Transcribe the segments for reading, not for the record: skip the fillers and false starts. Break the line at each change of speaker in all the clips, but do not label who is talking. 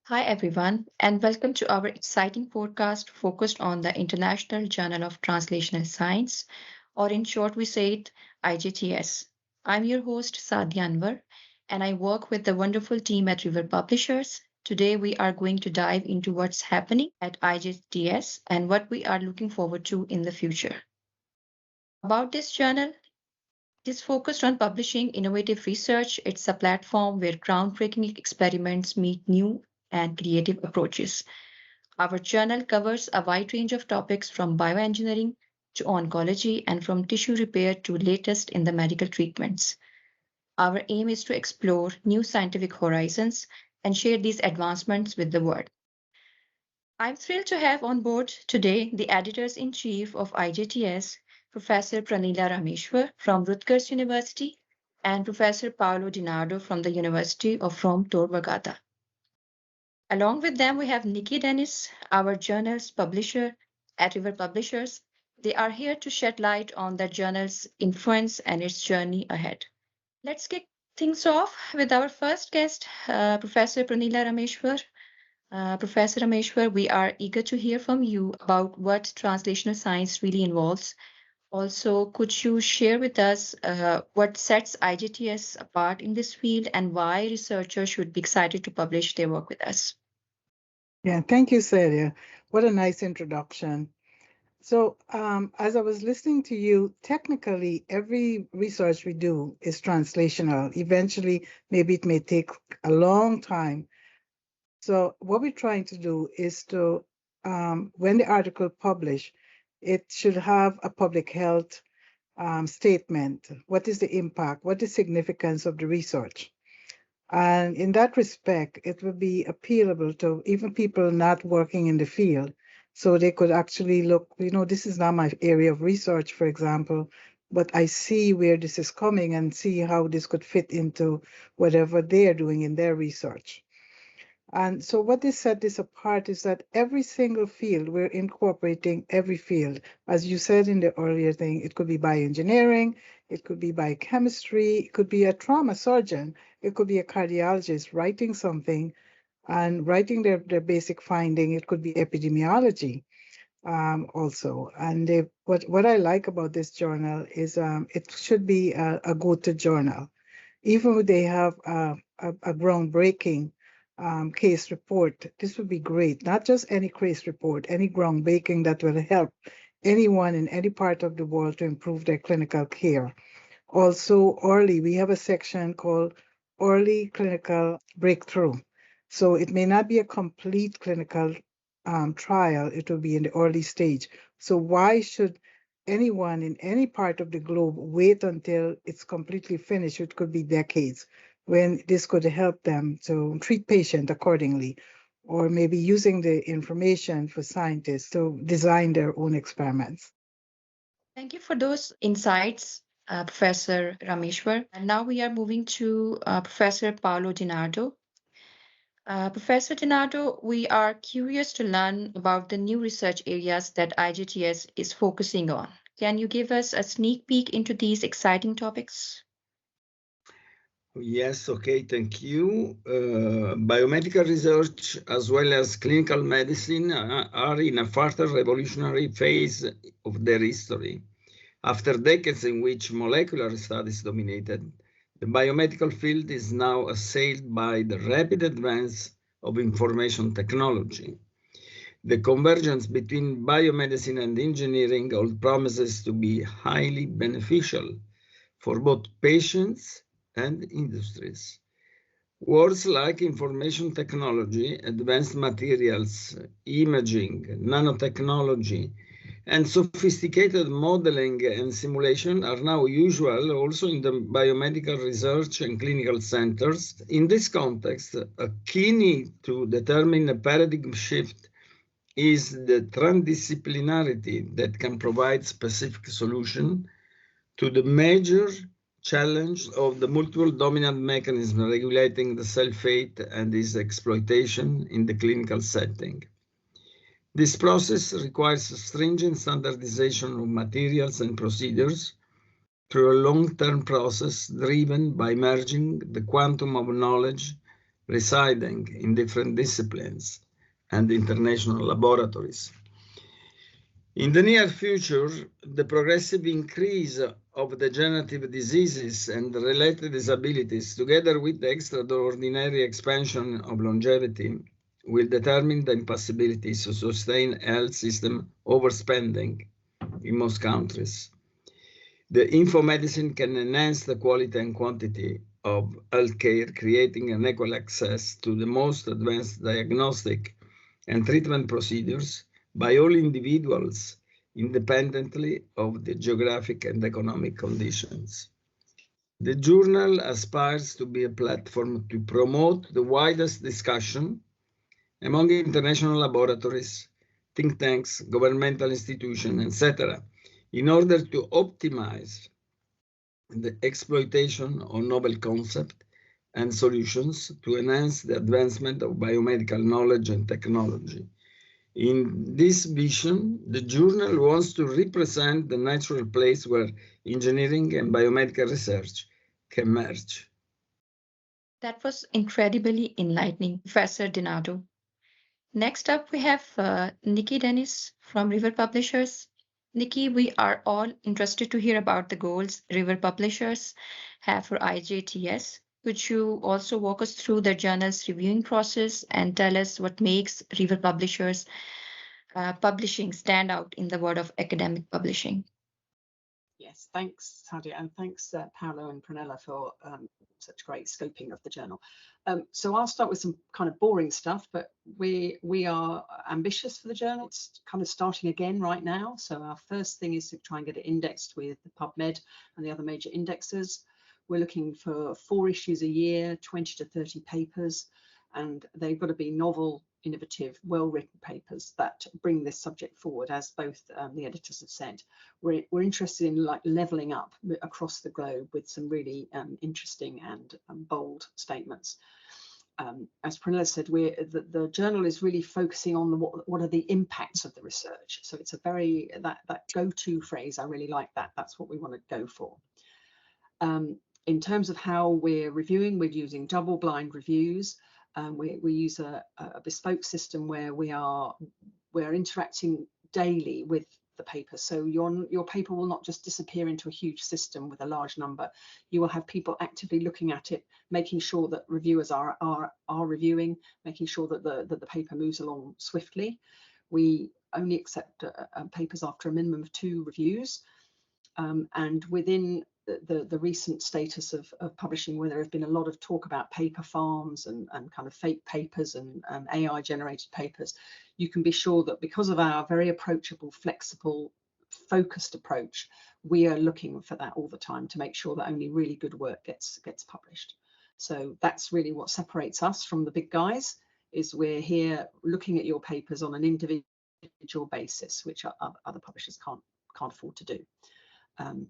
Hi, everyone, and welcome to our exciting podcast focused on the International Journal of Translational Science, or in short, we say it IJTS. I'm your host, Sadia Anwar, and I work with the wonderful team at River Publishers. Today, we are going to dive into what's happening at IJTS and what we are looking forward to in the future. About this journal, it is focused on publishing innovative research. It's a platform where groundbreaking experiments meet new and creative approaches. Our journal covers a wide range of topics from bioengineering to oncology and from tissue repair to latest in the medical treatments. Our aim is to explore new scientific horizons and share these advancements with the world. I'm thrilled to have on board today the editors in chief of IJTS, Professor Pranela Rameshwar from Rutgers University and Professor Paolo Nardo from the University of Rome Tor Vergata. Along with them, we have Nicki Dennis, our journal's publisher at River Publishers. They are here to shed light on the journal's influence and its journey ahead. Let's kick things off with our first guest, Professor Pranela Rameshwar. Professor Rameshwar, we are eager to hear from you about what translational science really involves. Also, could you share with us what sets IJTS apart in this field and why researchers should be excited to publish their work with us?
Yeah, thank you, Sadia. What a nice introduction. So, as I was listening to you, technically, every research we do is translational. Eventually, maybe it may take a long time. So, what we're trying to do is to, when the article published, it should have a public health statement. What is the impact? What is the significance of the research? And in that respect, it would be appealable to even people not working in the field. So they could actually look, this is not my area of research, for example, but I see where this is coming and see how this could fit into whatever they're doing in their research. And so what this set this apart is that every single field, we're incorporating every field. As you said in the earlier thing, it could be bioengineering, it could be biochemistry, it could be a trauma surgeon, it could be a cardiologist writing something and writing their basic finding. It could be epidemiology also. And what I like about this journal is it should be a go-to journal. Even if they have a groundbreaking case report, this would be great. Not just any case report, any groundbreaking that will help anyone in any part of the world to improve their clinical care. Also, early, we have a section called Early Clinical Breakthrough. So it may not be a complete clinical trial, it will be in the early stage. So why should anyone in any part of the globe wait until it's completely finished? It could be decades, when this could help them to treat patients accordingly, or maybe using the information for scientists to design their own experiments.
Thank you for those insights, Professor Rameshwar. And now we are moving to Professor Paolo DiNardo. Professor DiNardo, we are curious to learn about the new research areas that IJTS is focusing on. Can you give us a sneak peek into these exciting topics?
Yes, okay, thank you. Biomedical research as well as clinical medicine are in a further revolutionary phase of their history. After decades in which molecular studies dominated, the biomedical field is now assailed by the rapid advance of information technology. The convergence between biomedicine and engineering all promises to be highly beneficial for both patients and industries. Words like information technology, advanced materials, imaging, nanotechnology, and sophisticated modeling and simulation are now usual also in the biomedical research and clinical centers. In this context, a key need to determine a paradigm shift is the transdisciplinarity that can provide specific solution to the major challenge of the multiple dominant mechanism regulating the cell fate and its exploitation in the clinical setting. This process requires stringent standardization of materials and procedures through a long-term process driven by merging the quantum of knowledge residing in different disciplines and international laboratories. In the near future, the progressive increase of degenerative diseases and related disabilities, together with the extraordinary expansion of longevity, will determine the impossibilities to sustain health system overspending in most countries. The infomedicine can enhance the quality and quantity of healthcare, creating an equal access to the most advanced diagnostic and treatment procedures by all individuals, independently of the geographic and economic conditions. The journal aspires to be a platform to promote the widest discussion among international laboratories, think tanks, governmental institutions, etc., in order to optimize the exploitation of novel concepts and solutions to enhance the advancement of biomedical knowledge and technology. In this vision, the journal wants to represent the natural place where engineering and biomedical research can merge.
That was incredibly enlightening, Professor Nardo. Next up, we have Nicki Dennis from River Publishers. Nicki, we are all interested to hear about the goals River Publishers have for IJTS. Could you also walk us through the journal's reviewing process and tell us what makes River Publishers publishing stand out in the world of academic publishing?
Yes, thanks, Sadia, and thanks, Paolo and Pranela, for such great scoping of the journal. So I'll start with some kind of boring stuff, but we are ambitious for the journal. It's kind of starting again right now. So our first thing is to try and get it indexed with the PubMed and the other major indexers. We're looking for 4 issues a year, 20 to 30 papers, and they've got to be novel, innovative, well-written papers that bring this subject forward, as both the editors have said. We're interested in like leveling up across the globe with some really interesting and bold statements. As Pranela said, the journal is really focusing on what are the impacts of the research. So it's a very, that go-to phrase, I really like that. That's what we want to go for. In terms of how we're reviewing, we're using double-blind reviews. We use a bespoke system where we're interacting daily with the paper. So your paper will not just disappear into a huge system with a large number. You will have people actively looking at it, making sure that reviewers are reviewing, making sure that the paper moves along swiftly. We only accept papers after a minimum of 2 reviews. And within the recent status of publishing, where there has been a lot of talk about paper farms and kind of fake papers and AI generated papers, you can be sure that because of our very approachable, flexible, focused approach, we are looking for that all the time to make sure that only really good work gets published. So that's really what separates us from the big guys, is we're here looking at your papers on an individual basis, which other publishers can't afford to do. And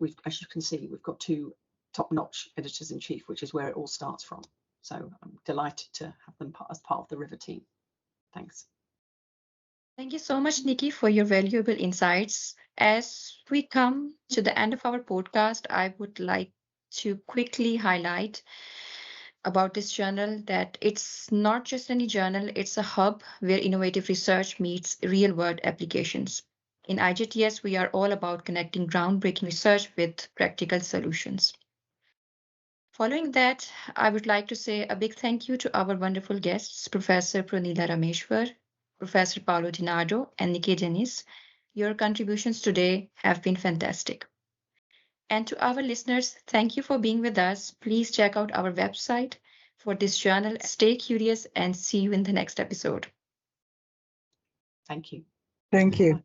we've, as you can see, we've got 2 top-notch editors-in-chief, which is where it all starts from. So I'm delighted to have them as part of the River team. Thanks.
Thank you so much, Nicki, for your valuable insights. As we come to the end of our podcast, I would like to quickly highlight about this journal that it's not just any journal, it's a hub where innovative research meets real-world applications. In IJTS, we are all about connecting groundbreaking research with practical solutions. Following that, I would like to say a big thank you to our wonderful guests, Professor Pranela Rameshwar, Professor Paolo Nardo, and Nicki Dennis. Your contributions today have been fantastic. And to our listeners, thank you for being with us. Please check out our website for this journal. Stay curious and see you in the next episode.
Thank you.
Thank you.